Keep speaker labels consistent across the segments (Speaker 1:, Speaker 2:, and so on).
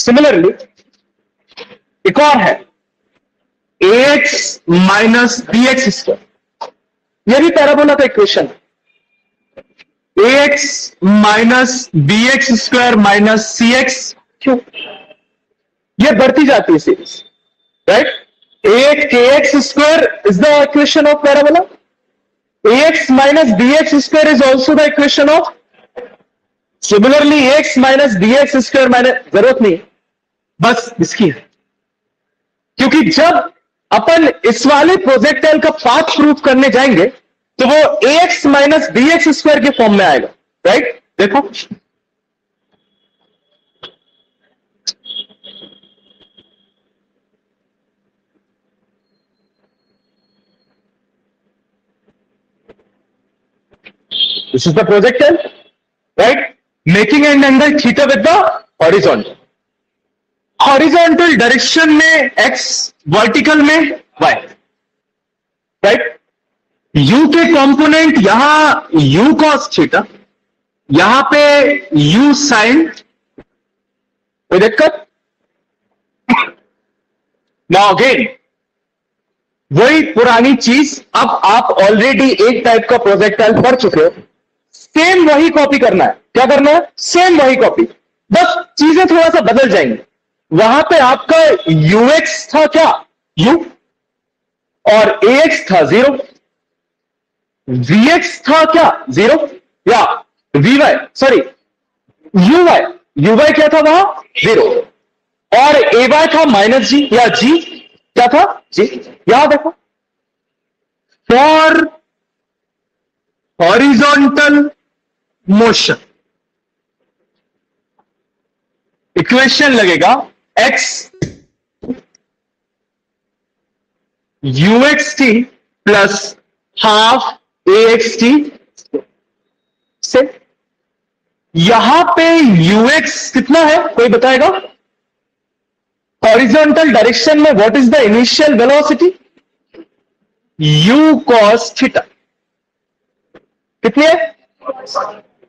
Speaker 1: Similarly एक और है ax माइनस bx स्क्वायर, यह भी पैराबोला का इक्वेशन है। ax minus bx square minus cx क्यों, यह बढ़ती जाती है series, right. ax kx square is the equation of parabola, ax minus bx square is also the equation of, similarly ax minus bx square minus, जरूरत नहीं बस इसकी है, क्योंकि जब अपन इस वाले प्रोजेक्टाइल का पाथ प्रूफ करने जाएंगे तो वो ax माइनस bx स्क्वायर के फॉर्म में आएगा, राइट। देखो this is the projectile, right, making an angle theta with the horizontal, horizontal direction में x, vertical में y, right। u के कंपोनेंट यहां u cos थीटा, यहां पे u sin, कोई दिक्कत। नाउ अगेन वही पुरानी चीज, अब आप ऑलरेडी एक टाइप का प्रोजेक्टाइल पढ़ चुके हो, सेम वही कॉपी करना है। क्या करना है? सेम वही कॉपी, बस चीजें थोड़ा सा बदल जाएंगी। वहां पे आपका ux था क्या, u, और ax था 0, vx था क्या 0, या vy, सॉरी uy क्या था वहां 0, और ay था माइनस g, या g क्या था g। यहां देखो फॉर हॉरिजॉन्टल मोशन इक्वेशन लगेगा x uxt plus half axt से, यहां पे ux कितना है कोई बताएगा? हॉरिजॉन्टल डायरेक्शन में what is the initial velocity? u cos theta कितनी है?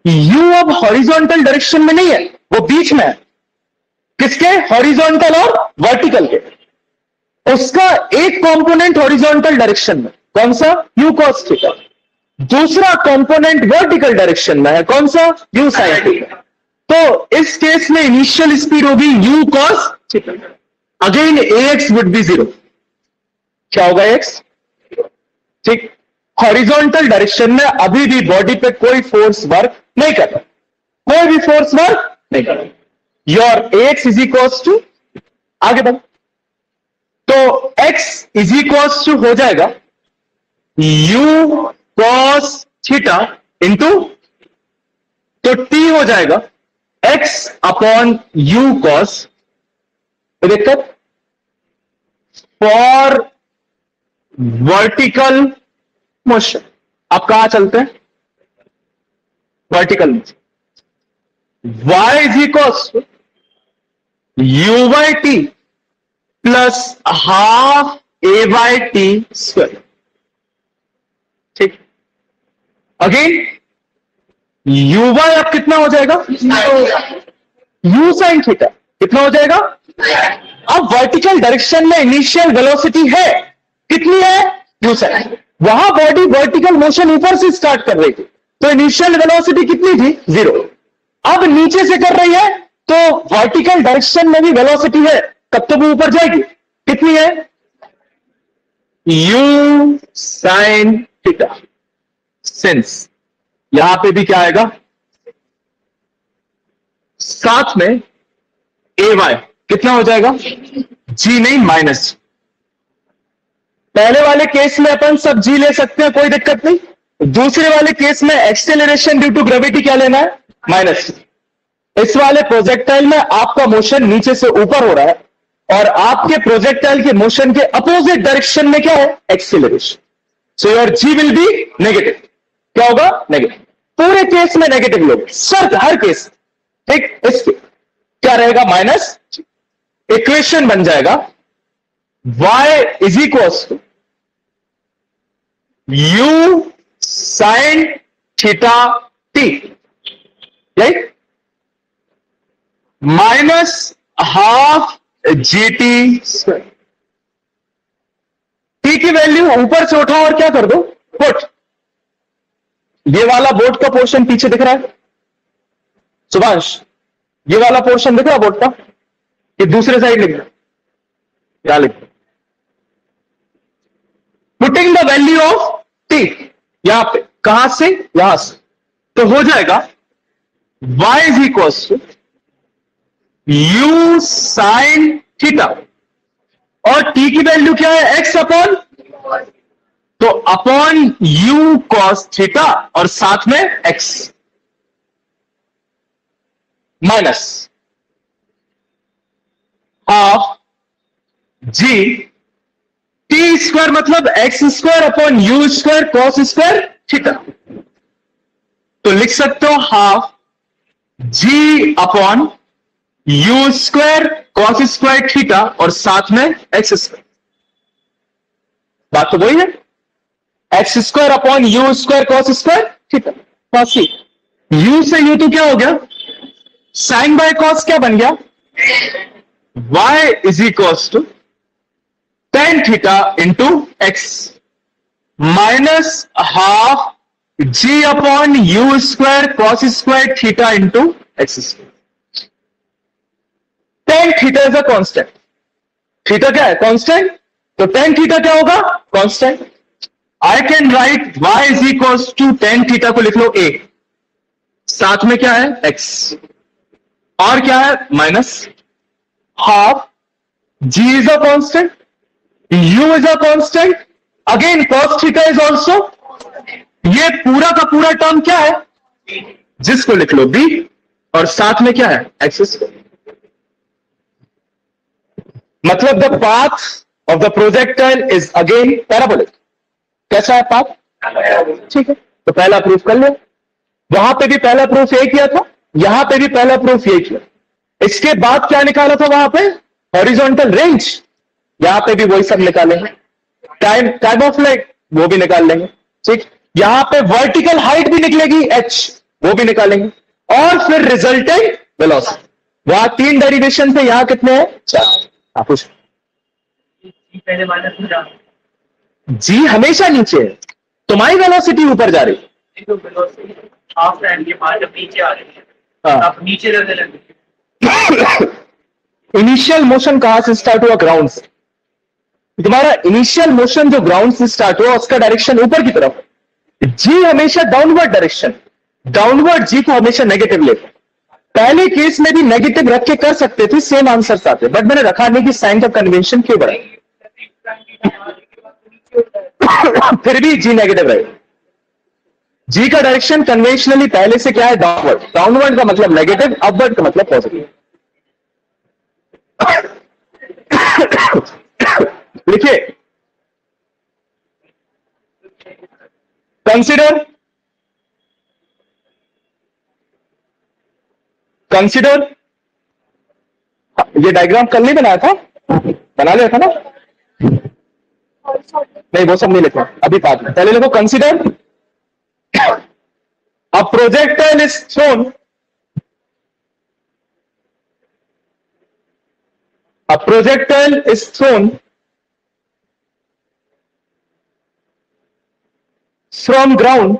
Speaker 1: u अब हॉरिजॉन्टल डायरेक्शन में नहीं है, वो बीच में है, किसके? हॉरिजॉन्टल और वर्टिकल के। उसका एक कंपोनेंट हॉरिजॉन्टल डायरेक्शन में, कौन सा? u cos theta. दूसरा कंपोनेंट वर्टिकल डायरेक्शन में है, कौन सा? u sin theta. तो इस केस में इनिशियल स्पीड होगी u cos theta. Again ax would be 0। क्या होगा x? ठीक, हॉरिजॉन्टल डायरेक्शन में अभी भी बॉडी पे कोई फोर्स वर्क नहीं कर रहा, कोई भी फोर्स वर्क नहीं कर रहा। Your ax is equals to, आगे बढ़, तो x इज इक्वल्स टू हो जाएगा u cos थीटा इंटू, तो t हो जाएगा x अपॉन u cos, दिक्कत, फॉर वर्टिकल मोशन। अब कहां चलते हैं? Vertical motion. y is equals to u by T plus half a by T square. ठीक, अगेन u बाई अब कितना हो जाएगा? u साइन थीटा कितना हो जाएगा? अब वर्टिकल डायरेक्शन में इनिशियल वेलोसिटी है, कितनी है? u sine. वहां बॉडी वर्टिकल मोशन ऊपर से स्टार्ट कर रही थी, तो इनिशियल वेलोसिटी कितनी थी? 0। अब नीचे से कर रही है, तो वर्टिकल डायरेक्शन में भी वेलोसिटी है, तब तो वो ऊपर जाएगी, कितनी है? u sin theta. सिंस यहां पे भी क्या आएगा? साथ में ay कितना हो जाएगा? g नहीं, माइनस। पहले वाले केस में अपन सब जी ले सकते हैं, कोई दिक्कत नहीं। दूसरे वाले केस में एक्सेलरेशन ड्यू टू ग्रेविटी क्या लेना है? माइनस। इस वाले प्रोजेक्टाइल में आपका मोशन नीचे से ऊपर हो रहा है, और आपके प्रोजेक्टाइल के मोशन के अपोजिट डायरेक्शन में क्या है? Acceleration. So your G will be negative. क्या होगा? नेगेटिव। पूरे केस में नेगेटिव लोग, सर हर केस। ठीक, इसके क्या रहेगा? माइनस। इक्वेशन बन जाएगा y is equals to u sin theta t, right, minus half GT square. T की वैल्यू ऊपर से उठाओ और क्या कर दो, पुट। ये वाला बोर्ड का पोर्शन पीछे दिख रहा है सुभाष, ये वाला पोर्शन दिख रहा है बोर्ड का, ये दूसरे साइड लिख दो, क्या लिख दो, putting the value of T यहां पे, कहां से, यहां से, तो हो जाएगा y is equal to u sine theta, और t की वैल्यू क्या है, x अपॉन, तो अपॉन u cos थीटा और साथ में x minus half g t square मतलब x square upon you square cos square theta, तो लिख सकते हो half ji upon you square cos square theta और साथ में एक्स स्क्वायर, बात तो वही है, x square upon you square cos square theta, cos C, you से यू तो क्या हो गया, साइन बाय कॉस क्या बन गया, y is equal to tan theta into X minus half ji upon you square cos square theta into X square. tan theta is a constant, theta क्या है, कांस्टेंट, तो tan थीटा क्या होगा, constant. I can write y is equal to tan theta को लिख लो a, साथ में क्या है x, और क्या है minus half g is a constant, u is a constant, again cos theta is also, ये पूरा का पूरा टर्म क्या है, जिसको लिख लो b, और साथ में क्या है x स्क्वायर, मतलब the path of the projectile is again parabolic. कैसा है पाथ, ठीक है, तो पहला प्रूफ कर लिया, वहां पे भी पहला प्रूफ ये किया था, यहां पे भी पहला प्रूफ ये किया, इसके बाद क्या निकाला था वहां पे, हॉरिजॉन्टल रेंज, यहां पे भी वही सब निकालेंगे, टाइम ऑफ फ्लाइट वो भी निकाल लेंगे, ठीक, यहां पे वर्टिकल हाइट भी निकलेगी h, वो भी निकालेंगे, और फिर रिजल्टेंट वेलोसिटी, वहां 3 डेरिवेशन थे, यहां कितने हैं 4, आप पूछ, जी हमेशा नीचे है, तुम्हारी वेलोसिटी ऊपर जा रही, इनिशियल मोशन कहां से स्टार्ट हुआ, ग्राउंड से, तुम्हारा इनिशियल मोशन जो ग्राउंड से स्टार्ट हुआ उसका डायरेक्शन ऊपर की तरफ, जी हमेशा डाउनवर्ड डायरेक्शन, डाउनवर्ड जी को हमेशा नेगेटिव लेते, पहले केस में भी नेगेटिव रख के कर सकते थे, सेम आंसर आते, बट मैंने रखा नहीं कि साइन ऑफ कन्वेंशन क्यों बढ़ा, फिर भी जी नेगेटिव रहे, जी का डायरेक्शन कन्वेंशनली पहले से क्या है, डाउनवर्ड, डाउनवर्ड का मतलब नेगेटिव, अपवर्ड का मतलब पॉजिटिव। लिखिए, कंसिडर ये डायग्राम कल नहीं बनाया था, बना लिया था ना, नहीं वो सब नहीं लिखा अभी, बाद में, पहले लिखो consider a projectile is throne, a projectile is thrown from ground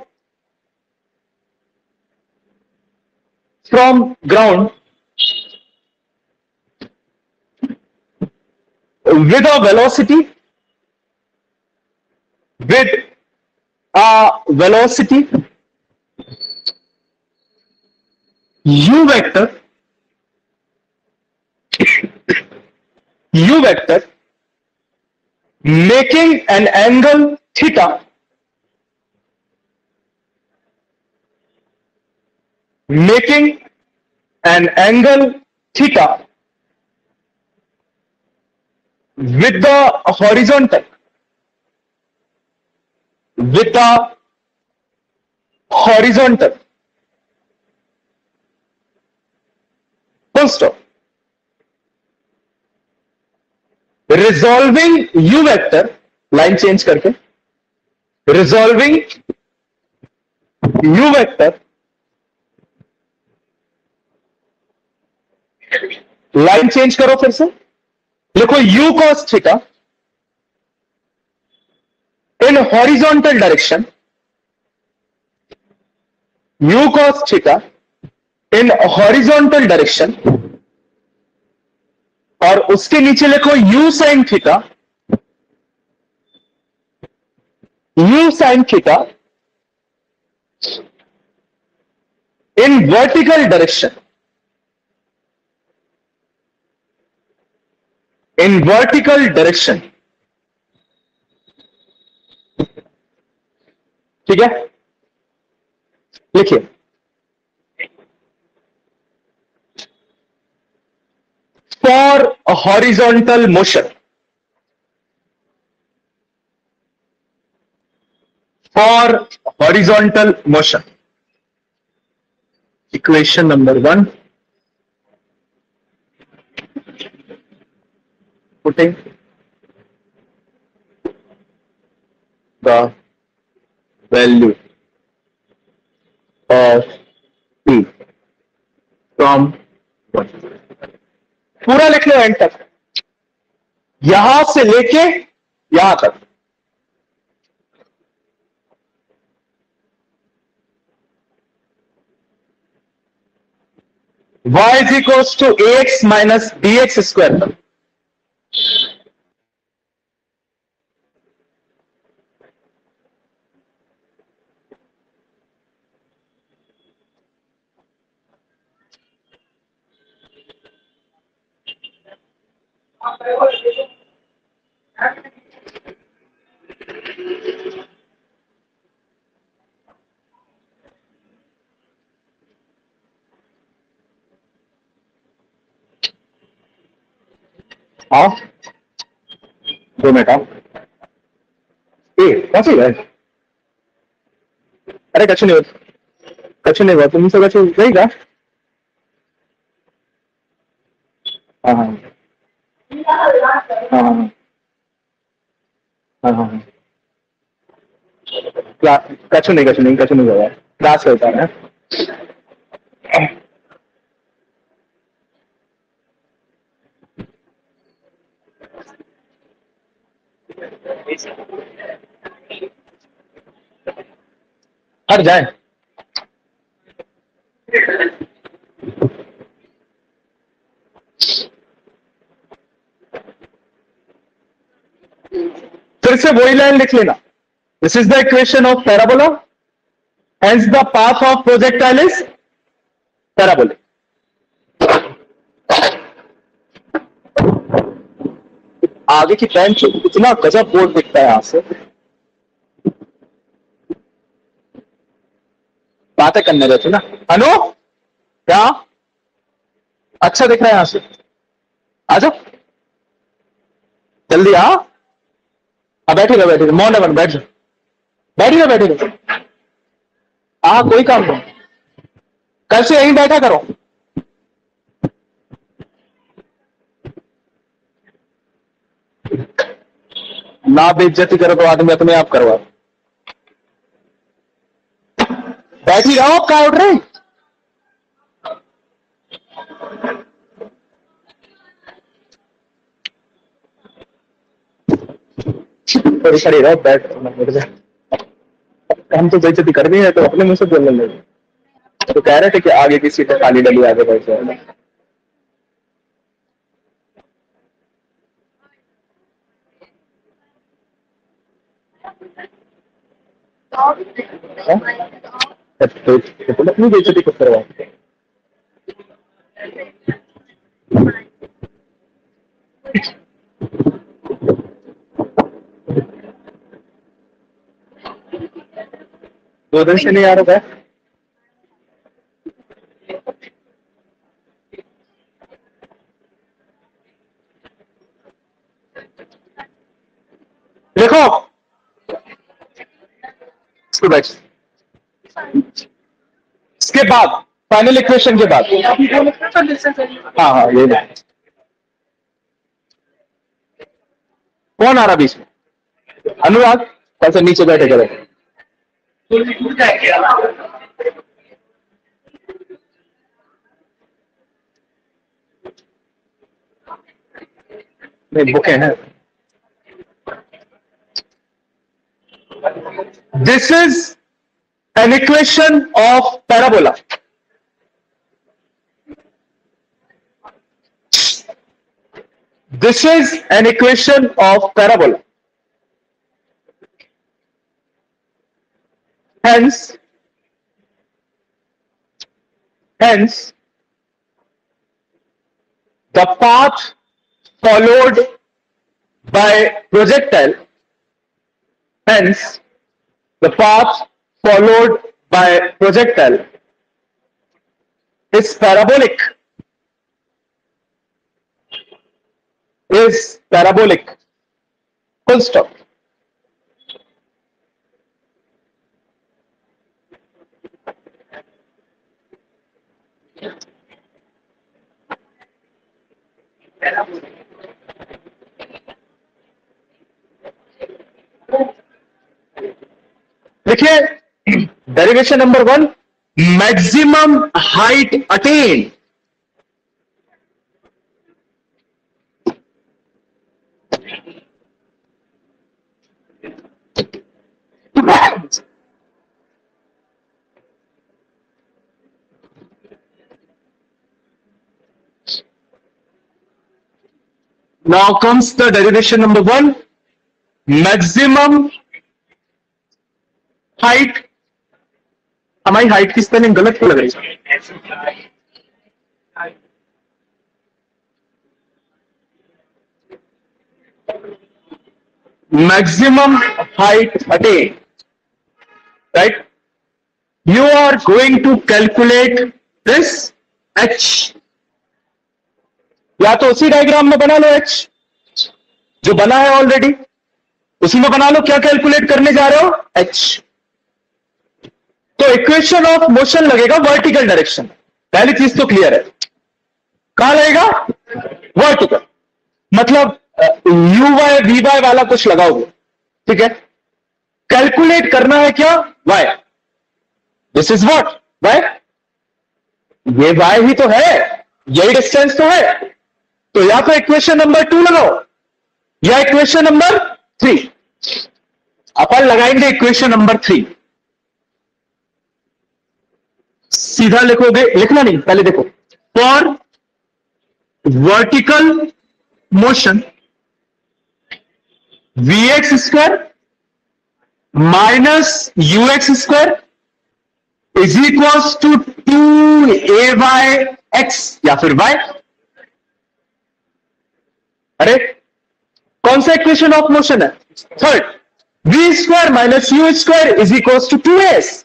Speaker 1: with a velocity u vector making an angle theta with the horizontal full stop, resolving u vector, line change करके, resolving u vector line change करो फिर से, लिखो u cos theta in horizontal direction, u cos theta in horizontal direction, और उसके नीचे लिखो u sin theta, u sin theta in vertical direction, in vertical direction. ठीक है, लिखिए for horizontal motion, for horizontal motion, equation number 1, putting the value of P from, पूरा लिख लो and तक, यहां से लेके यहां तक। y is equals to ax minus bx square तक। हाँ 2 मिनट, कौन सी है? अरे कछु नहीं हुआ, कछु नहीं हुआ, तुम सब कछु गई का? हाँ हाँ हाँ हाँ हाँ हाँ, कछु नहीं, कछु नहीं, कछु नहीं हुआ, क्लास करता है। हट जाए, फिर से वही लाइन लिख लेना, this is the equation of parabola, hence the path of projectile is parabolic. आगे की बेंच इतना गजब बोर्ड दिखता है यहां से, बातें करने रहती ना। अनु क्या अच्छा दिख रहा है यहां से, आ जाओ जल्दी आ। बैठेगा बैठेगा, मौन बन, बैठ जाओ, बैठेगा बैठेगा, कोई काम नहीं, कल से यहीं बैठा करो। ना बेइज्जती करो तो आदमी अपने आप करवा। बैठी रहो, अब क्या उठ रहे? खड़ी रहो, बैठ जा। हम तो बेइज्जती करनी है तो अपने मुंह से बोलने लगे, तो कह रहे थे कि आगे की सीटें खाली डली, आगे बैठ जाए। तो अपनी बेइज्जती कब करवा? दो दिन से नहीं आ रहा है। देखो इसके बाद फाइनल इक्वेशन के बाद, हाँ हाँ ये नहीं। कौन आ रहा बीच में? अनुराग, कल से नीचे बैठे करे। नहीं बुके हैं. This is an equation of parabola. This is an equation of parabola. Hence, the path followed by projectile, hence, the path followed by projectile is parabolic. Is parabolic. Full stop. देखिए derivation number 1, maximum height attain. Now comes the derivation number 1, maximum height. हमारी height की spelling गलत क्यों लग रही है? Maximum height attained, right? You are going to calculate this h. या तो उसी डायग्राम में बना लो h जो बना है ऑलरेडी, उसी में बना लो. क्या कैलकुलेट करने जा रहे हो? h. तो इक्वेशन ऑफ मोशन लगेगा वर्टिकल डायरेक्शन. पहली चीज तो क्लियर है. कहां लगेगा? वर्टिकल. मतलब यू वाई वी वाई वाला कुछ लगाओगे, ठीक है. कैलकुलेट करना है क्या? Y. This is what? Y. ये वाई ही तो है, यही डिस्टेंस तो है. तो या तो इक्वेशन नंबर 2 लगाओ या इक्वेशन नंबर 3. अपन लगाएंगे इक्वेशन नंबर 3. सीधा लिखोगे, लिखना नहीं, पहले देखो. For vertical motion vx square minus ux square is equals to 2ayx या फिर y. अरे कौन सा इक्वेशन ऑफ मोशन है? Third. v square minus u square is equals to 2as.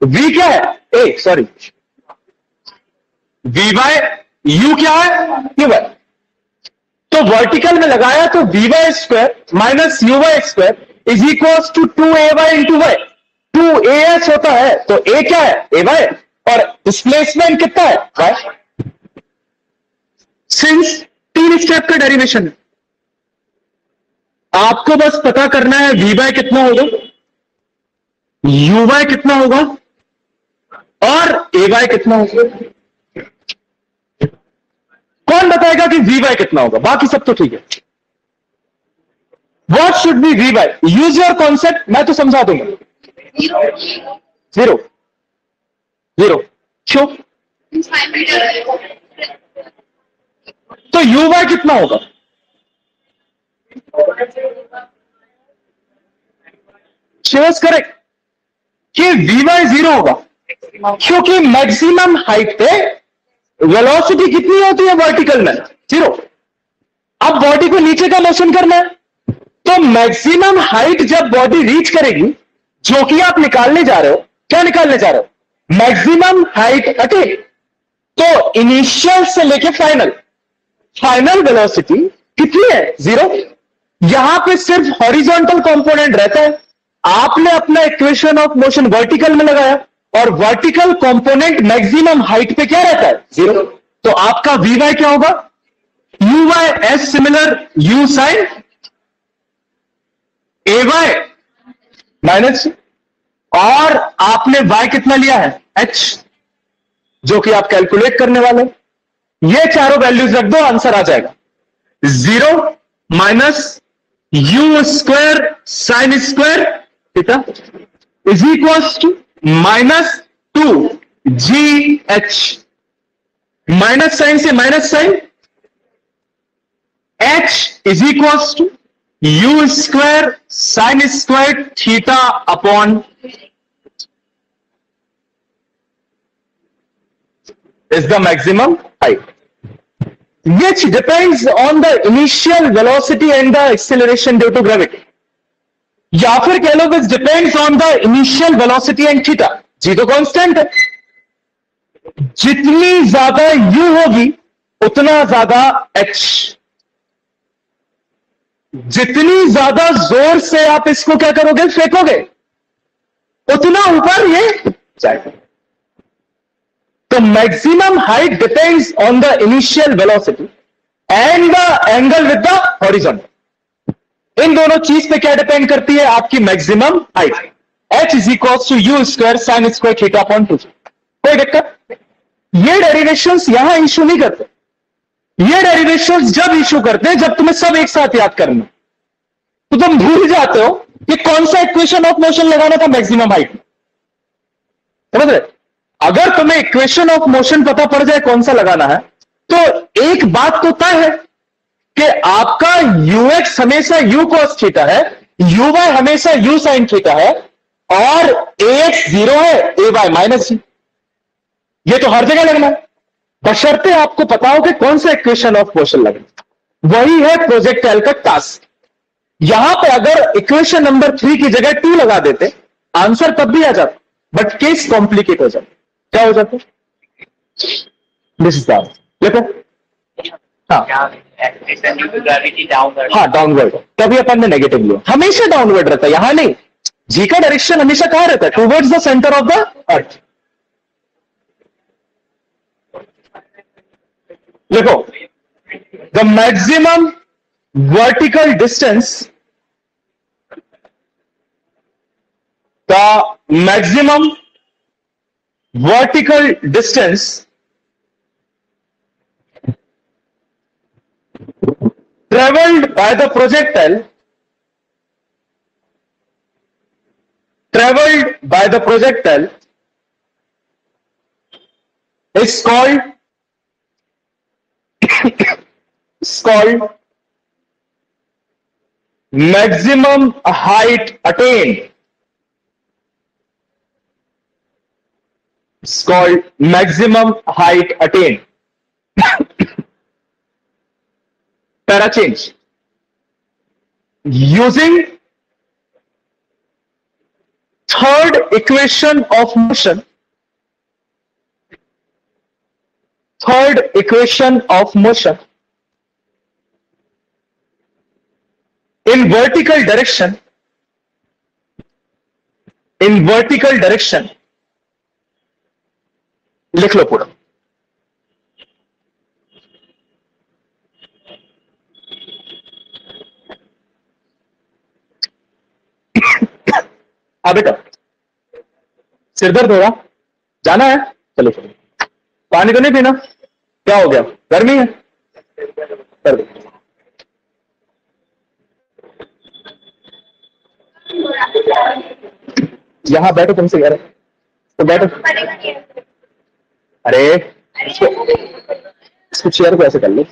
Speaker 1: v क्या है? ए सॉरी, vy. u क्या है? ui. तो वर्टिकल में लगाया तो vy square minus ui square is equals to 2ay into Y. 2as होता है तो a क्या है? ay. और डिस्प्लेसमेंट कितना है? y. सिंस 3 स्टेप का डेरिवेशन है, आपको बस पता करना है vy कितना होगा, uy कितना होगा और ay कितना होगा. कौन बताएगा कि vy कितना होगा? बाकी सब तो ठीक है. What should be vy? Use your concept. मैं तो समझा दूंगा. 0 0. क्यों? तो uy कितना होगा? शेयर्स करेक्ट कि vy 0 होगा, क्योंकि मैक्सिमम हाइट पे वेलोसिटी कितनी होती है वर्टिकल में? 0. अब बॉडी को नीचे का मोशन करना है, तो मैक्सिमम हाइट जब बॉडी रीच करेगी, जो कि आप निकालने जा रहे हो, क्या निकालने जा रहे हो? Maximum height attain. तो इनिशियल से लेके फाइनल वेलोसिटी कितनी है? 0. यहां पे सिर्फ हॉरिजॉन्टल कंपोनेंट रहता है. आपने अपना इक्वेशन ऑफ मोशन वर्टिकल में लगाया और वर्टिकल कंपोनेंट मैक्सिमम हाइट पे क्या रहता है? 0. तो आपका vy क्या होगा? uy as similar u sine ay minus, और आपने y कितना लिया है? h, जो कि आप कैलकुलेट करने वाले. ये चारों वैल्यूज रख दो, आंसर आ जाएगा. 0 minus u square sine square theta is equals to -2 GH। Minus sine से minus sine, H is equals to you square sine square theta upon is the maximum height, which depends on the initial velocity and the acceleration due to gravity। या फिर कह लो which depends on the initial velocity and theta। जी तो constant है, जितनी ज्यादा u होगी उतना ज्यादा h, जितनी ज्यादा जोर से आप इसको क्या करोगे, फेंकोगे, उतना ऊपर ये जाएगा। The maximum height depends on the initial velocity and the angle with the horizontal। इन दोनों चीज पे क्या डिपेंड करती है, आपकी maximum height. H is equals to you square sine square theta upon 2। कोई दिक्कत? ये डेरिवेशंस यहां इशू नहीं करते, ये डेरिवेशंस जब इशू करते हैं जब तुम्हें सब एक साथ याद करना, तो तुम भूल जाते हो कि कौन सा इक्वेशन ऑफ मोशन लगाना था मैक्सिमम हाइट। समझ रहे? अगर तुम्हें इक्वेशन ऑफ मोशन पता पड़ जाए कौन सा लगाना है, तो एक बात तो तय है कि आपका यूएक्स हमेशा यू कॉस थीटा है, यूवाई हमेशा यू साइन थीटा है, और एक्स 0 है, ए वाई माइनस जी। ये तो हर जगह लगना है, बशर्ते आपको पता हो कि कौन सा इक्वेशन ऑफ मोशन लगना। वही है प्रोजेक्टाइल का टास्क। यहां पे अगर इक्वेशन नंबर 3 की जगह 2 लगा देते, आंसर तब भी आ जाता, बट केस कॉम्प्लिकेट हो जाता। क्या हो जाता? This is that. देखो, हाँ डाउनवर्ड, तभी अपन ने नेगेटिव लिया, हमेशा डाउनवर्ड रहता है, यहां नहीं। जी का डायरेक्शन हमेशा कहां रहता है, towards the centre of the earth. देखो, the maximum vertical distance, the maximum vertical distance traveled by the projectile is called maximum height attained। It's called maximum height attained। Para change using third equation of motion, in vertical direction, लिख लो पूरा। बेटा सिर दर्द हो रहा, जाना है, चलो चलो। पानी तो नहीं पीना? क्या हो गया, गर्मी है? कर दो। यहां बैठो, तुमसे कह रहे तो बैठो। अरे इसको चेयर को ऐसे कर लो।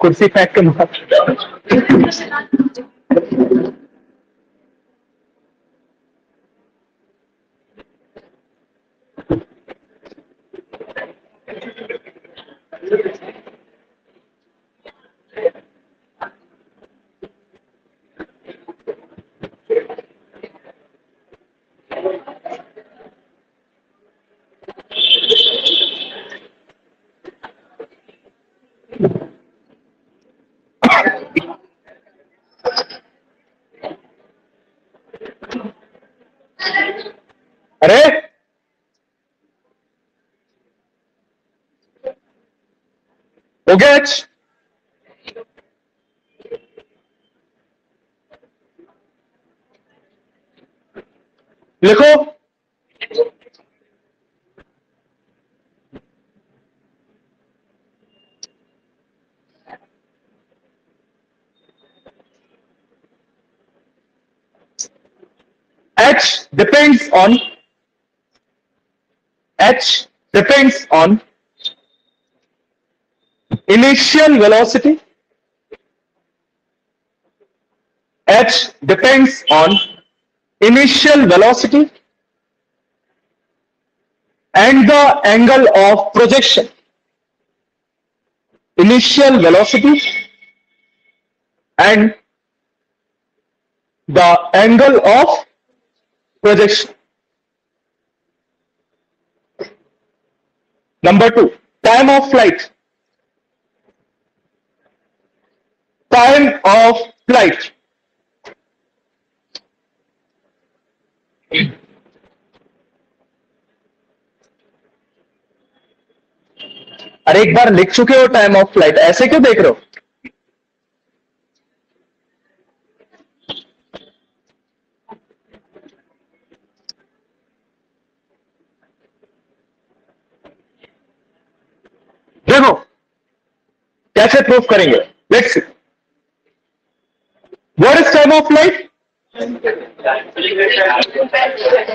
Speaker 1: कुर्सी फेंक के मार। अरे हो गया? लिखो, h depends on initial velocity. H depends on initial velocity and the angle of projection. Initial velocity and the angle of projection. Number 2, time of flight. Time of flight. अरे एक बार लिख चुके हो टाइम ऑफ फ्लाइट, ऐसे क्यों देख रहे हो? देखो कैसे प्रूफ करेंगे, let's see. What is time of flight?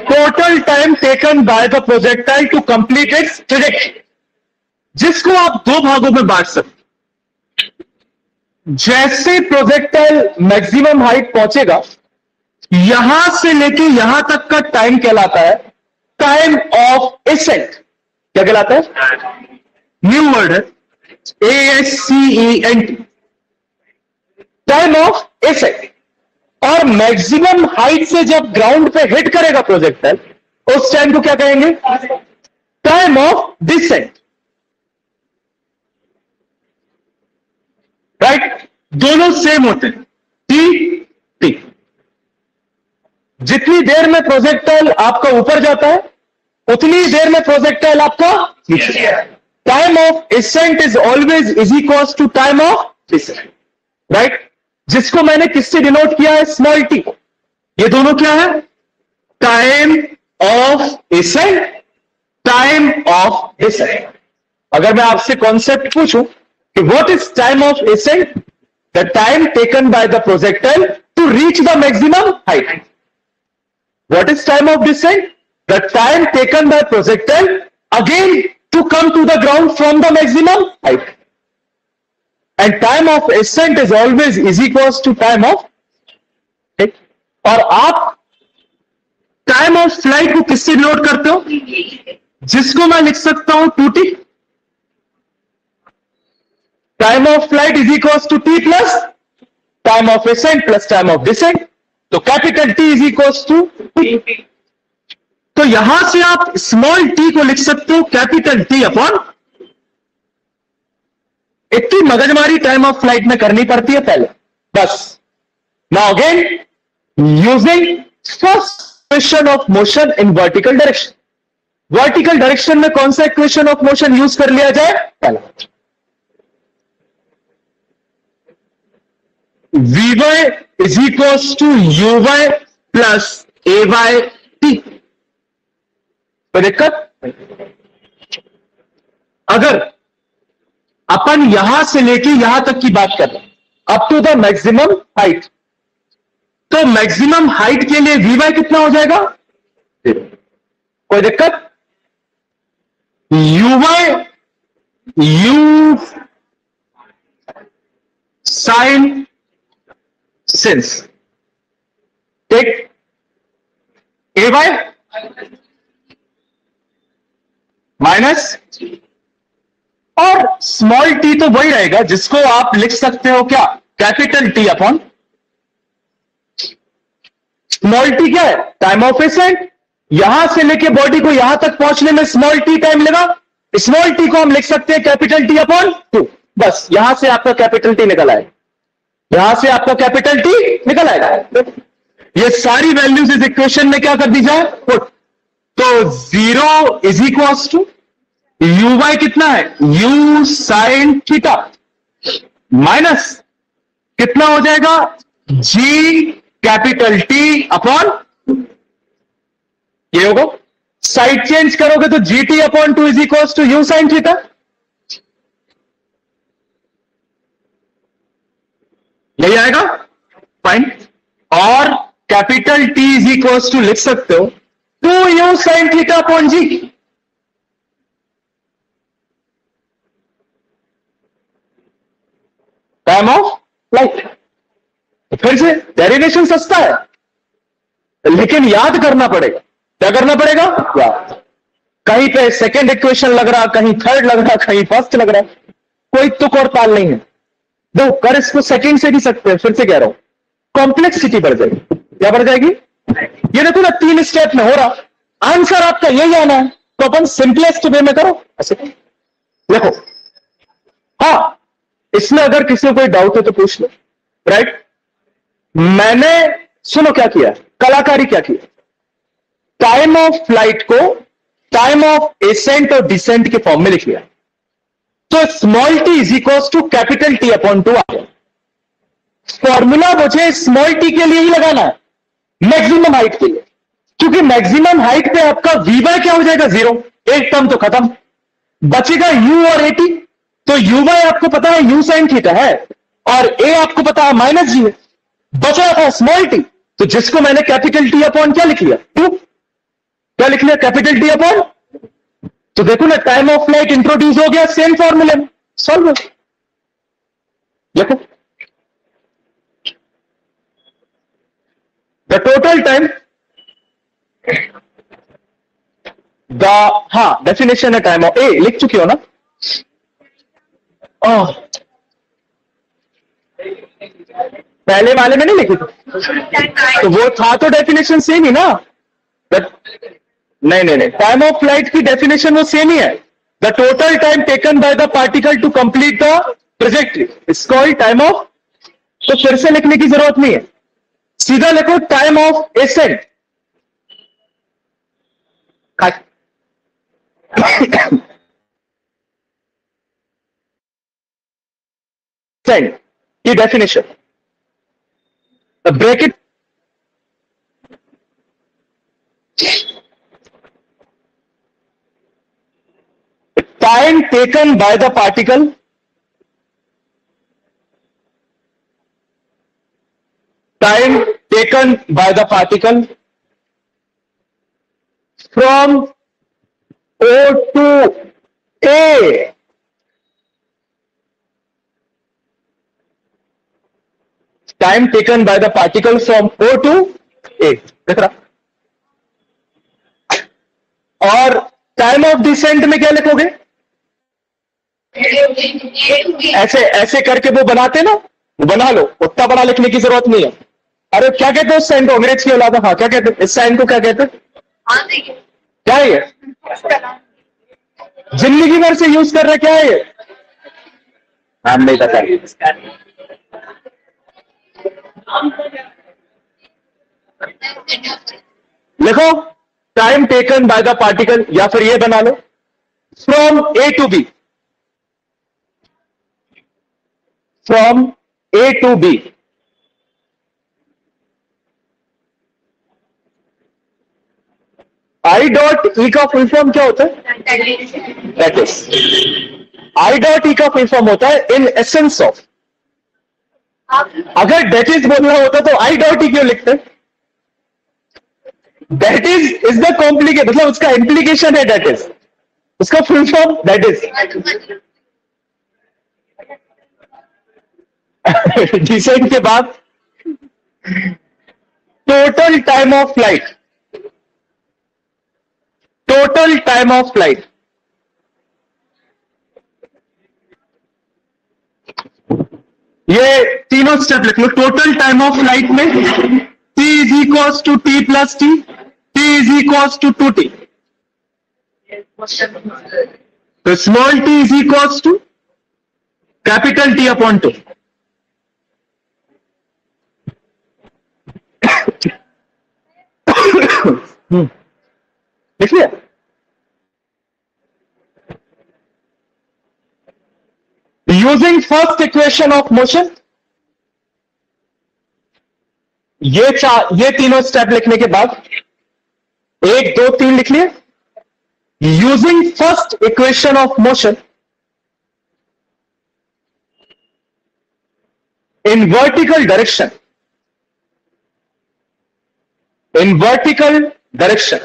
Speaker 1: Total time taken by the projectile to complete its trajectory, जिसको आप दो भागों में बांट सकते. जैसे प्रोजेक्टाइल मैक्सिमम हाइट पहुंचेगा, यहां से लेके यहां तक का टाइम कहलाता है टाइम ऑफ एसेंट. क्या कहलाता है? न्यू वर्ड है, ASCENT, टाइम ऑफ एसेंट. और मैक्सिमम हाइट से जब ग्राउंड पे हिट करेगा प्रोजेक्टाइल, उस टाइम को क्या कहेंगे? Time of descent. राइट? दोनों सेम होते हैं, टी. जितनी देर में प्रोजेक्टाइल आपका ऊपर जाता है, उतनी देर में प्रोजेक्टाइल आपका नीचे. Time of ascent is always is equal to time of descent. Right? जिसको मैंने किससे डिनोट किया है? Small T. ये दोनों क्या है? Time of ascent, time of descent. अगर मैं आपसे कॉन्सेप्ट पूछूं कि what is time of ascent? The time taken by the projectile to reach the maximum height. What is time of descent? The time taken by projectile again to come to the ground from the maximum height. And time of ascent is always is equals to time of. और आप time of flight को किससे denote करते हो? जिसको मैं लिख सकता हूं 2t. Time of flight is equals to t plus time of ascent plus time of descent. तो capital T is equals to t. तो यहां से आप स्मॉल t को लिख सकते हो कैपिटल T अपॉन. इतनी मगजमारी टाइम ऑफ फ्लाइट में करनी पड़ती है पहले, बस. Now again using first equation of motion in vertical direction. Vertical direction में कौन सा इक्वेशन ऑफ मोशन यूज कर लिया जाए? पहला Vy is equals to uy plus AyT. कोई दिक्कत? अगर अपन यहां से लेके यहां तक की बात कर रहे हैं, up to the maximum height, तो मैक्सिमम हाइट के लिए Vy कितना हो जाएगा? 0. कोई दिक्कत? Uy u साइन सिंस, ठीक. Ay माइनस, और स्मॉल टी तो वही रहेगा जिसको आप लिख सकते हो क्या? Capital T upon. Small T क्या है? Time of accent. यहां से लेके बॉडी को यहां तक पहुंचने में स्मॉल टी टाइम लगा. स्मॉल टी को हम लिख सकते हैं कैपिटल T अपॉन 2. बस यहां से आपका कैपिटल T निकल आएगा. यहां से आपका कैपिटल T निकल आएगा. ये सारी वैल्यूज इस इक्वेशन में क्या कर दी जाए? पुट. तो 0 इज इक्वल्स टू Uy कितना है? u साइन थीटा माइनस कितना हो जाएगा? G capital T upon. ये होगा. साइड चेंज करोगे तो GT upon 2 is equals to u sine theta. यही आएगा. फाइन. और capital T is equal to लिख सकते हो 2u sin theta upon G. Time of flight. फिर से डेरिवेशन सस्ता है, लेकिन याद करना पड़ेगा। क्या करना पड़ेगा? याद। कहीं पे सेकेंड इक्वेशन लग रहा, कहीं थर्ड लग रहा, कहीं फर्स्ट लग रहा, कोई तुक और ताल नहीं है। दो कर इसको सेकेंड से भी सकते हैं, फिर से कह रहा हूं कॉम्प्लेक्सिटी बढ़ जाएगी। क्या बढ़ जाएगी? ये देखो ना, 3 स्टेप में हो रहा, आंसर आपका यही आना है, तो अपन सिंपलेस्ट वे में करो ऐसे। देखो, हाँ, इसमें अगर किसी को कोई डाउट है तो पूछ लो। राइट, मैंने सुनो क्या किया, कलाकारी क्या किया, टाइम ऑफ फ्लाइट को टाइम ऑफ एसेंट और डिसेंट के फॉर्म में लिख लिया। तो small T is equal to capital T upon 2 आ गया। फॉर्मूला मुझे स्मॉल टी के लिए ही लगाना है, मैक्सिमम हाइट के लिए, क्योंकि मैक्सिमम हाइट पे आपका वी बाय क्या हो जाएगा? 0। एक टर्म तो खत्म, बचेगा यू और ए टी। तो यू बाय आपको पता है यू साइन थीटा है, और ए आपको पता है माइनस जी है। बचा था स्मॉल टी, तो जिसको मैंने कैपिटल टी अपॉन क्या लिख लिया? 2। क्या लिख लिया? Capital T upon. तो देखो ना, टाइम ऑफ फ्लाइट इंट्रोड्यूस हो गया सेम फॉर्मूले में, सॉल्व हो। देखो, द टोटल टाइम, द, हाँ डेफिनेशन है टाइम ऑफ, ए लिख चुकी हो ना? पहले वाले में नहीं लिखी थी, तो वो था तो डेफिनेशन सेम ही ना। नहीं नहीं नहीं, टाइम ऑफ फ्लाइट की डेफिनेशन वो सेम ही है। The total time taken by the particle to complete the trajectory is called time of. तो फिर से लिखने की जरूरत नहीं है, सीधा लिखो टाइम ऑफ एसेंट। की definition, break it, time taken by the particle from O to A, time taken by the particle from O to A, देख रहा। और टाइम ऑफ डिसेंट में क्या लिखोगे? ऐसे ऐसे करके वो बनाते ना, वो बना लो, उतना बड़ा लिखने की जरूरत नहीं है। अरे क्या कहते हैं उस साइन को? अंग्रेज की औलाद। हाँ, क्या कहते हैं इस साइन को? क्या कहते हैं? क्या है ये? जिंदगी भर से यूज कर रहे, क्या है ये? हम नहीं पता। लिखो time taken by the particle, या फिर ये बना लो from A to B, from A to B. I dot e का फुल फॉर्म क्या होता है? That is, i dot e का फुल फॉर्म होता है इन एसेंस ऑफ। अगर दैट इज बोलना होता तो आई डॉट ई क्यों लिखते? दैट इज द कॉम्प्लिकेट, मतलब उसका इंप्लीकेशन है दैट इज, उसका full form that is. Descent के बाद total time of flight, total time of flight, ये तीनों स्टेप लिख लो। टोटल टाइम ऑफ फ्लाइट में T is equal to T plus T, T is equal to 2T। तो small t is equal to capital T upon 2। लिख लिया? Using first equation of motion, ये तीनों स्टेप लिखने के बाद 1 2 3 लिख लिए। Using first equation of motion in vertical direction, in vertical direction,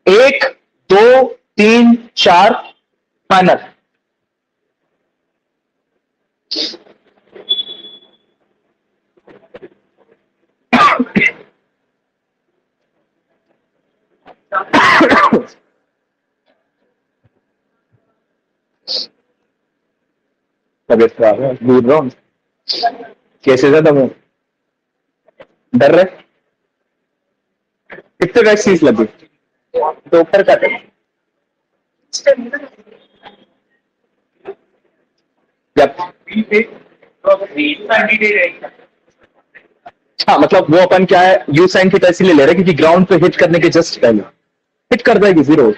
Speaker 1: 1 2 3 4 final. तबियत खराब है, दूर रहो। कैसे ज्यादा वो डर रहे? कितने वैक्सीन लगी? तो ऊपर का जब हाँ, मतलब वो अपन क्या है, यू साइन थीटा इसीलिए ले रहे हैं क्योंकि ग्राउंड पे हिट करने के जस्ट पहले हिट कर देगी 0।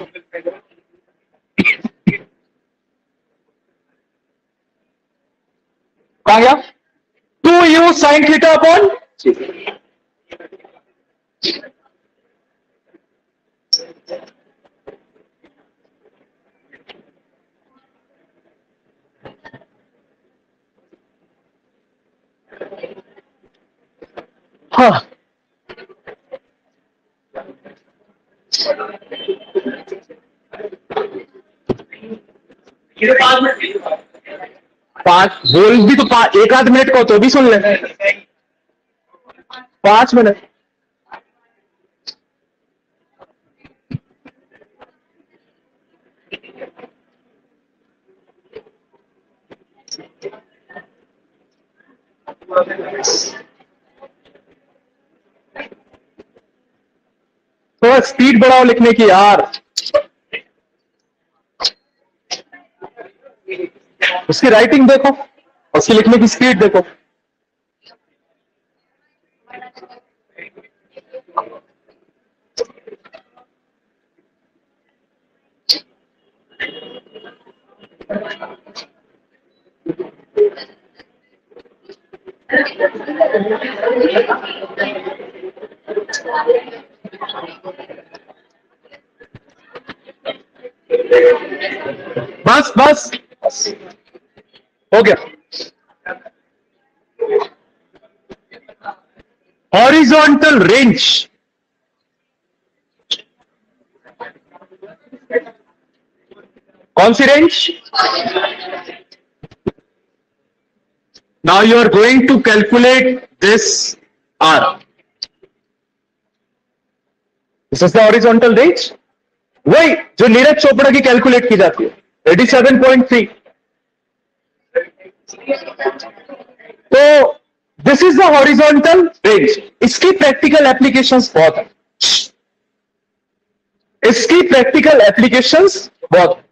Speaker 1: कहा गया 2u साइन थीटा अपॉन हाँ, पांच बोल भी तो एक आध मिनट को तो भी सुन ले। 5 मिनट थोड़ा स्पीड बढ़ाओ लिखने की यार। उसकी राइटिंग देखो, उसकी लिखने की स्पीड देखो। बस बस हो गया। हॉरिजॉन्टल रेंज, कौन सी range? Now you are going to calculate this R, this is the horizontal range, वही जो नीरज चोपड़ा की कैलकुलेट की जाती है 87.3। तो this is the horizontal range. इसकी प्रैक्टिकल एप्लीकेशंस बहुत है, इसकी प्रैक्टिकल एप्लीकेशंस बहुत,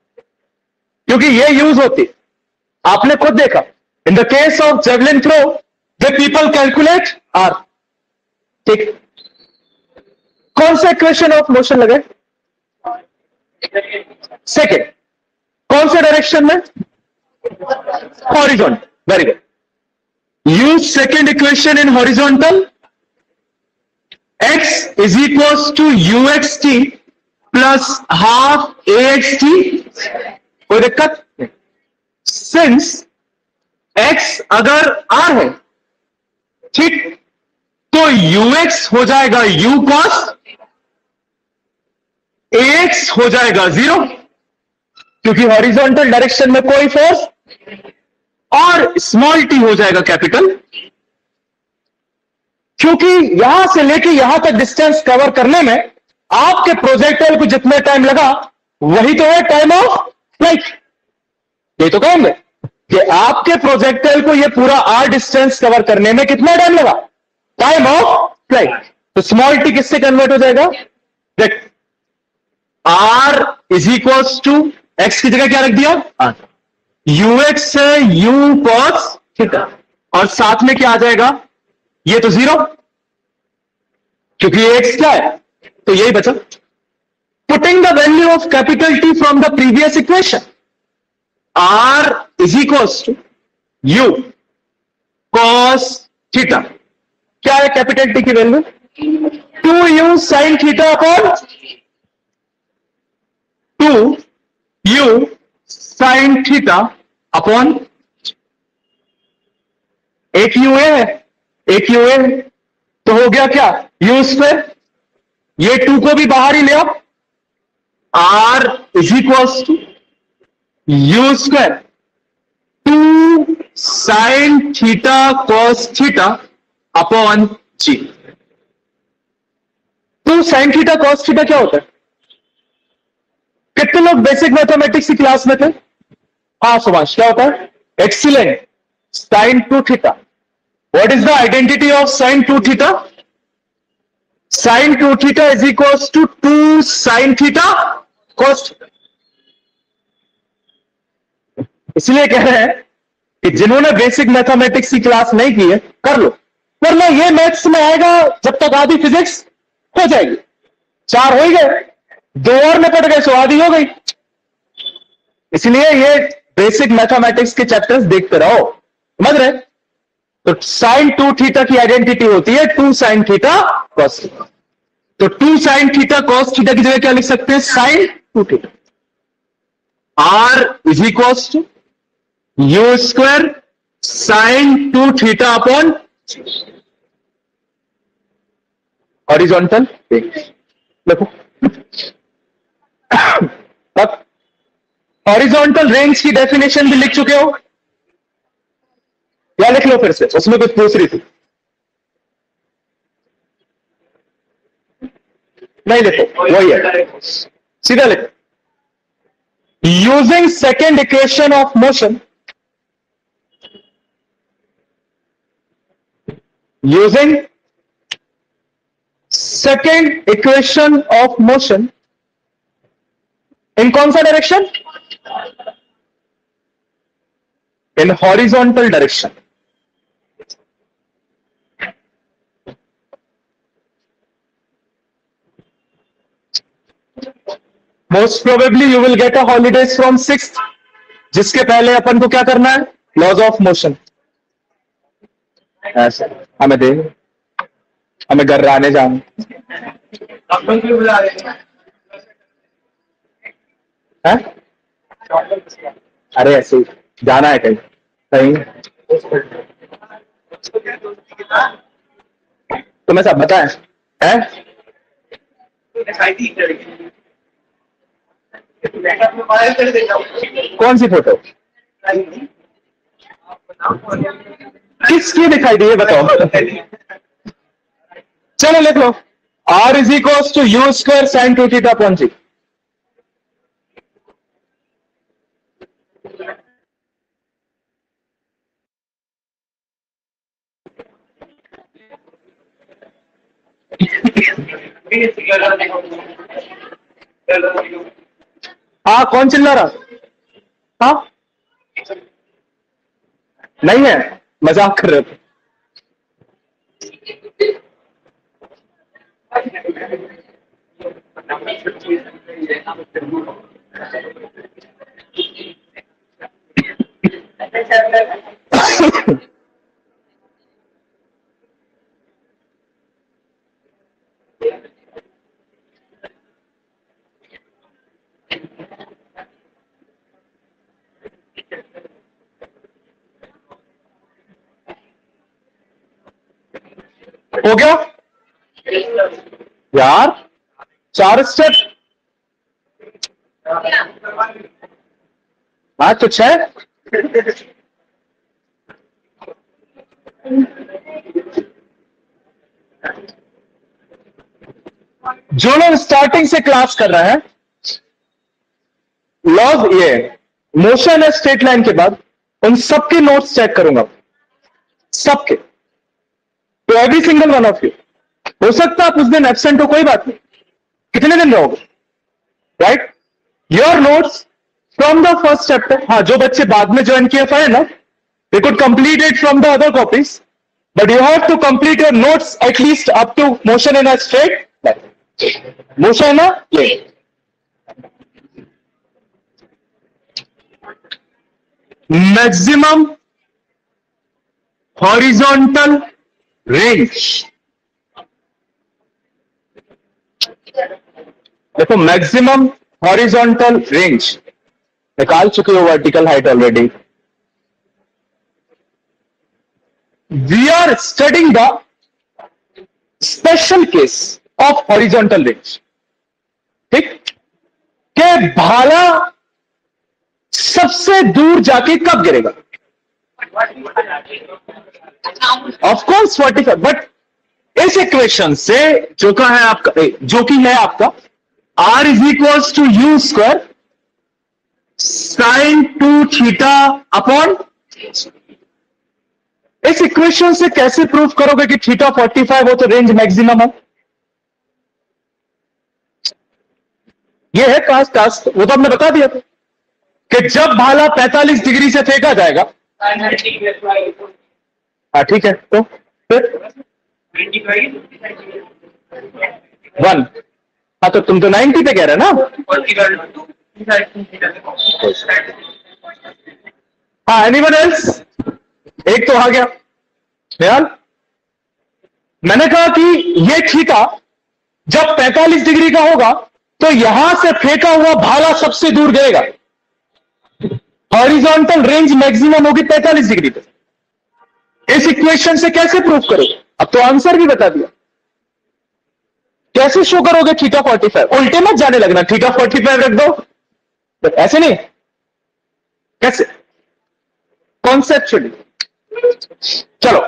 Speaker 1: क्योंकि ये यूज होती, आपने खुद देखा in the case of javelin throw the people calculate are. ठीक, कौन सा इक्वेशन ऑफ मोशन लगे? सेकेंड, कौन से डायरेक्शन में? Horizontal, very good. Use second equation in horizontal, x is equals to uxt plus half axt। कोई दिक्कत? Since x अगर r है, ठीक, तो ux हो जाएगा u cos, ax हो जाएगा 0, क्योंकि हॉरिजॉन्टल डायरेक्शन में कोई फोर्स, और स्मॉल t हो जाएगा कैपिटल, क्योंकि यहां से लेके यहां तक डिस्टेंस कवर करने में आपके प्रोजेक्टाइल को जितना टाइम लगा वही तो है टाइम ऑफ फ्लाइट। ये तो कहेंगे कि आपके प्रोजेक्टाइल को ये पूरा r डिस्टेंस कवर करने में कितना टाइम लगा? Time of flight. तो स्मॉल t किससे कन्वर्ट हो जाएगा? देख, r is equals to x की जगह क्या रख दिया? r। ux से u cos थीटा, और साथ में क्या आ जाएगा? ये तो 0, क्योंकि ये x क्या है, तो यही बचा। Putting the value of capital T from the previous equation, r is equals to u cos theta. क्या है कैपिटल T की value? 2u sin theta upon 2u sin theta upon एक यूए है, एक यूए, तो हो गया क्या, यू स्क्वायर, ये 2 को भी बाहर ही ले आओ, R is equals to you square 2 sine theta cos theta upon G. 2 sine theta cos theta क्या होता है? कितने लोग बेसिक मैथमेटिक्स की क्लास में थे? हाँ सुभाष, क्या होता है? Excellent, sine 2 theta. What is the identity of sine 2 theta? Sine 2 theta is equals to 2 sine theta cos theta. इसलिए कह रहे हैं कि जिन्होंने बेसिक मैथमेटिक्स की क्लास नहीं की है कर लो, वरना ये मैथ्स में आएगा जब तक आधी फिजिक्स हो जाएगी। 4 हो ही गए, 2 और में पड़ गए सो आधी हो गई। इसलिए ये बेसिक मैथमेटिक्स के चैप्टर्स देखते रहो, समझ रहे? तो साइन 2 थीटा की आइडेंटिटी होती है 2 साइन थीटा कॉस थीटा। तो 2 साइन थीटा कॉस थीटा की जगह क्या लिख सकते हैं? Sine 2 theta. R is equals to you square sine 2 theta upon horizontal देखो। अब हॉरिजॉन्टल रेंज की डेफिनेशन भी लिख चुके हो या लिख लो फिर से? उसमें कुछ दूसरी थी, नहीं लिखो, वही है, सीधा लिखो। Using second equation of motion, using second equation of motion in कौन सा direction? In horizontal direction. Most probably you will get a holidays from 6th, जिसके पहले अपन को क्या करना है? Laws of motion. ऐसे हमें दे, हमें घर आने जाना, है? अरे ऐसे ही जाना है कहीं कहीं, तुम्हें सब बताएं है? कौन सी फोटो? किसकी दिखाई दी है बताओ? चलो लिख लो, R is equals to you square sine 2 theta upon g. हाँ कौन चिल्ला रहा? हाँ नहीं है, मजाक कर रहे थे। हो गया यार, 4 स्टेप। हाँ तो 6। जो लोग स्टार्टिंग से क्लास कर रहे हैं, लॉज ये मोशन है स्ट्रेट लाइन के बाद, उन सबके नोट्स चेक करूंगा, सबके। तो every single one of you, हो सकता है आप उस दिन एब्सेंट हो, कोई बात नहीं, कितने दिन रहोगे, right? Your notes from the first chapter. हाँ, जो बच्चे बाद में ज्वाइन किए फाइन ना, they could complete it from the other copies, but you have to complete your notes at least up to motion in a straight line. Motion ना ये maximum horizontal range. देखो मैक्सिमम हॉरिजॉन्टल रेंज निकाल चुके हो, vertical height already. We are studying the special case of horizontal range. ठीक, कि भाला सबसे दूर जाके कब गिरेगा? ऑफ कोर्स 45, बट इस इक्वेशन से जो का है आपका, जो कि है आपका r is equals to you square sine 2 theta upon. इस इक्वेशन से कैसे प्रूव करोगे कि थीटा 45 हो तो रेंज मैक्सिमम है? ये है टास्क, वो तो हमने बता दिया था कि जब भाला 45 डिग्री से फेंका जाएगा। हाँ ठीक है, तो फिर 1। हाँ तो तुम तो 90 पे कह रहे ना। हाँ, एनीवन एल्स? एक तो आ गया ख्याल। मैंने कहा कि ये थीटा जब 45 डिग्री का होगा तो यहां से फेंका हुआ भाला सबसे दूर गिरेगा। हॉरिजॉन्टल रेंज मैक्सिमम होगी 45 डिग्री पे। इस इक्वेशन से कैसे प्रूव करोगे? अब तो आंसर भी बता दिया। कैसे शो करोगे थीटा 45? उल्टे मत जाने लगना, थीटा 45 रख दो, तो ऐसे नहीं। कैसे? कॉन्सेप्चुअली चलो,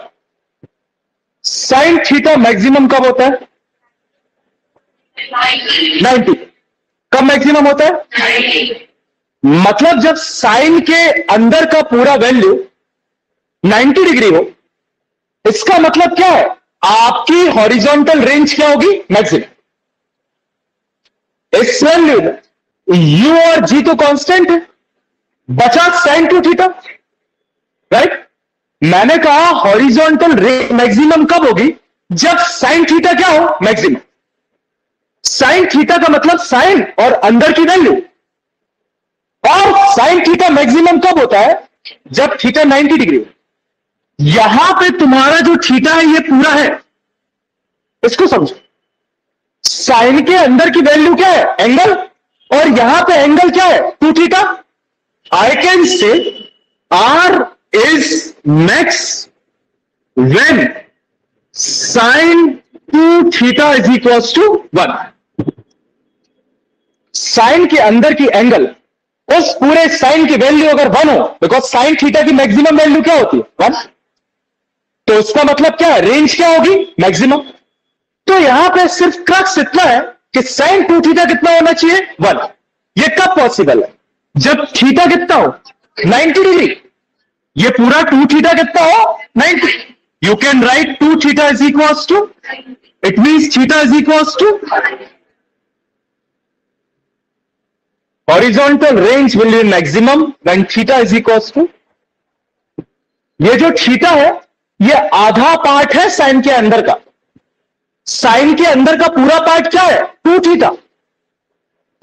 Speaker 1: साइन थीटा मैक्सिमम कब होता है? 90। कब मैक्सिमम होता है? मतलब जब साइन के अंदर का पूरा वैल्यू 90 डिग्री हो। इसका मतलब क्या है? आपकी हॉरिजॉन्टल रेंज क्या होगी? मैक्सिमम। इस वैल्यू में यू और जी तो कांस्टेंट है, बचा साइन 2 थीटा, राइट? मैंने कहा हॉरिजॉन्टल रेंज मैक्सिमम कब होगी? जब साइन थीटा क्या हो? मैक्सिमम। साइन थीटा का मतलब साइन और अंदर की वैल्यू। और साइन थीटा मैक्सिमम कब होता है? जब थीटा 90 डिग्री। यहां पे तुम्हारा जो थीटा है ये पूरा है, इसको समझो। साइन के अंदर की वैल्यू क्या है? एंगल। और यहां पे एंगल क्या है? 2 theta. I can say R is max when sine 2 theta is equal to 1। Sine के अंदर की एंगल उस पूरे साइन की वैल्यू अगर 1 हो, बिकॉज साइन थीटा की मैक्सिमम वैल्यू क्या होती है? 1। तो इसका मतलब क्या है? रेंज क्या होगी? मैक्सिमम। तो यहां पे सिर्फ क्रक्स इतना है कि साइन 2 थीटा कितना होना चाहिए? 1। ये कब पॉसिबल है? जब थीटा कितना हो? 90 डिग्री। ये पूरा 2 थीटा कितना हो? 90। You can write 2 theta is equals to, it means theta is equals to horizontal range will be maximum when theta is equals to, ये जो थीटा है ये आधा पार्ट है साइन के अंदर का। साइन के अंदर का पूरा पार्ट क्या है? 2 थीटा।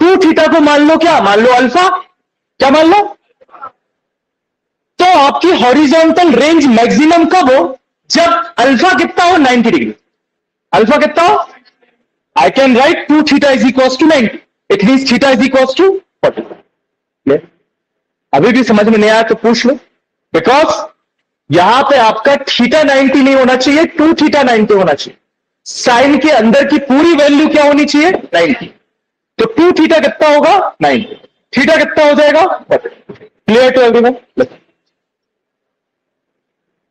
Speaker 1: 2 थीटा को मान लो क्या? मान लो अल्फा। क्या मान लो? तो आपकी हॉरिजॉन्टल रेंज मैक्सिमम कब हो? जब अल्फा कितना हो? 90 डिग्री। अल्फा कितना हो? I can write 2 theta is equals to 90, it means theta is equals to 40। अभी भी समझ में नहीं आया तो पूछ लो, बिकॉज यहां पे आपका थीटा 90 नहीं होना चाहिए, 2 थीटा 90 होना चाहिए। साइन के अंदर की पूरी वैल्यू क्या होनी चाहिए? 90। तो 2 थीटा कितना होगा? 90। थीटा कितना हो जाएगा? 40। Clear to everyone?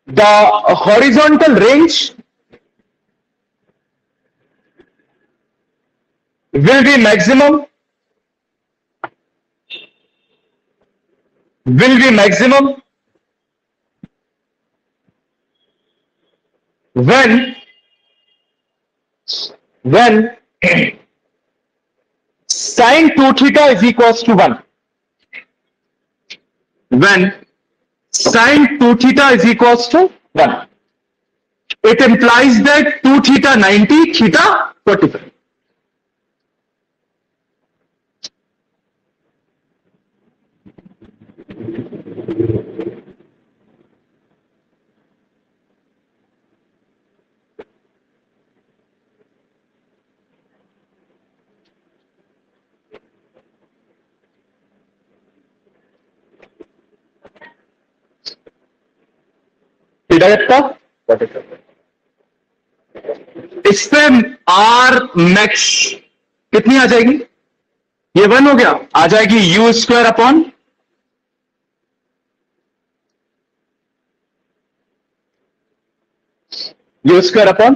Speaker 1: The horizontal range will be maximum when sin 2 theta is equals to 1। when sin 2 theta is equals to 1, it implies that 2 theta 90, theta 45। Theta कितना? इस पे आर मैक्स कितनी आ जाएगी? ये 1 हो गया, आ जाएगी you square upon you square upon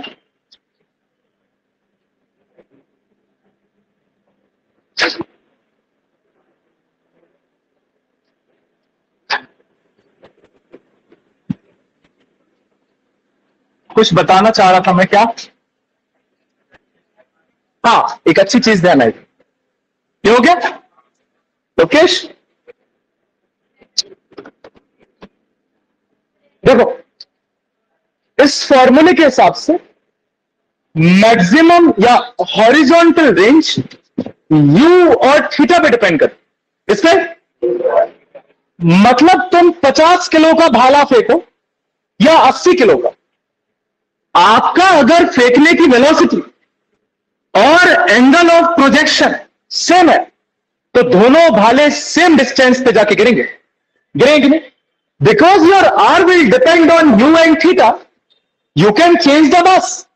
Speaker 1: कुछ बताना चाह रहा था मैं, क्या? हाँ, एक अच्छी चीज ध्यान आई। ये हो गया लोकेश? देखो, इस फॉर्मूले के हिसाब से मैक्सिमम या हॉरिजॉन्टल रेंज यू और थीटा पे डिपेंड कर। इस पे मतलब तुम 50 किलो का भाला फेंको या 80 किलो का, आपका अगर फेंकने की वेलोसिटी और एंगल ऑफ प्रोजेक्शन सेम है तो दोनों भाले सेम डिस्टेंस पे जाके गिरेंगे, गिरेंगे नहीं? Because your R will depend on u and theta, you can change the mass.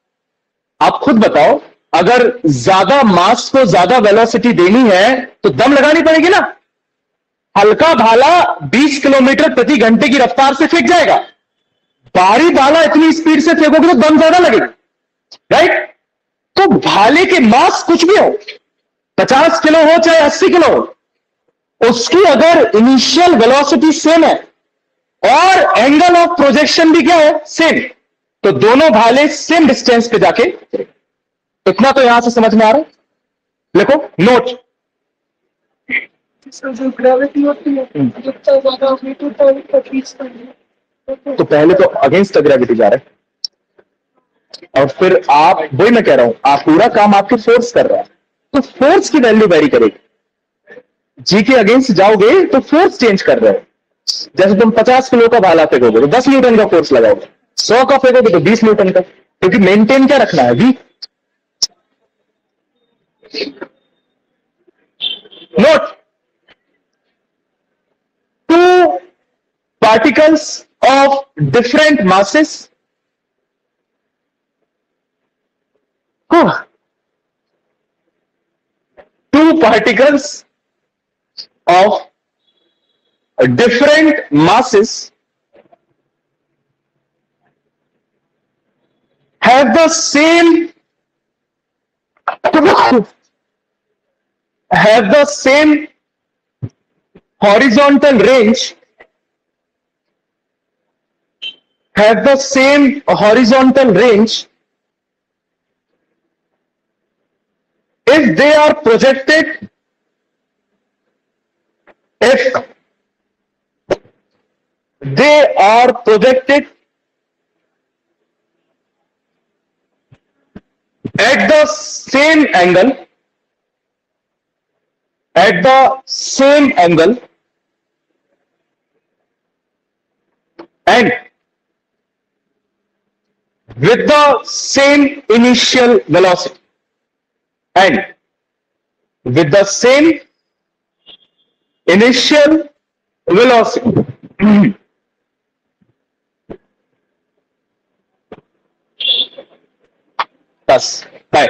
Speaker 1: आप खुद बताओ, अगर ज्यादा मास को ज्यादा वेलोसिटी देनी है तो दम लगानी पड़ेगी ना। हल्का भाला 20 किलोमीटर प्रति घंटे की रफ्तार से फेंक जाएगा, भारी भाला इतनी स्पीड से फेंकोगे तो दम ज्यादा लगेगा, राइट? तो भाले के मास कुछ भी हो, 50 किलो हो चाहे 80 किलो हो, उसकी अगर इनिशियल वेलोसिटी सेम है और एंगल ऑफ प्रोजेक्शन भी क्या है, सेम, तो दोनों भाले सेम डिस्टेंस पे जाके, इतना तो यहां से समझ में आ रहा है? लिखो नोट।
Speaker 2: जो ग्रेविटी होती है जितना ज्यादा हीट होता है उतना खींचता है।
Speaker 1: तो पहले तो अगेंस्ट ग्रेविटी जा रहे हैं और फिर आप, वही मैं कह रहा हूं, आप पूरा काम आपके फोर्स कर रहे हैं तो फोर्स की वैल्यू वेरी करेगी। जी के अगेंस्ट जाओगे तो फोर्स चेंज कर रहे हो। जैसे तुम 50 किलो का भाला फेंकोगे तो 10 न्यूटन का फोर्स लगाओगे, 100 का फेंकोगे तो 20 न्यूटन का, क्योंकि मेंटेन क्या रखना है, we. Note, two particles of different masses two particles of different masses have the same horizontal range, have the same horizontal range if they are projected, if they are projected at the same angle, at the same angle and with the same initial velocity, and with the same initial velocity. बस bye.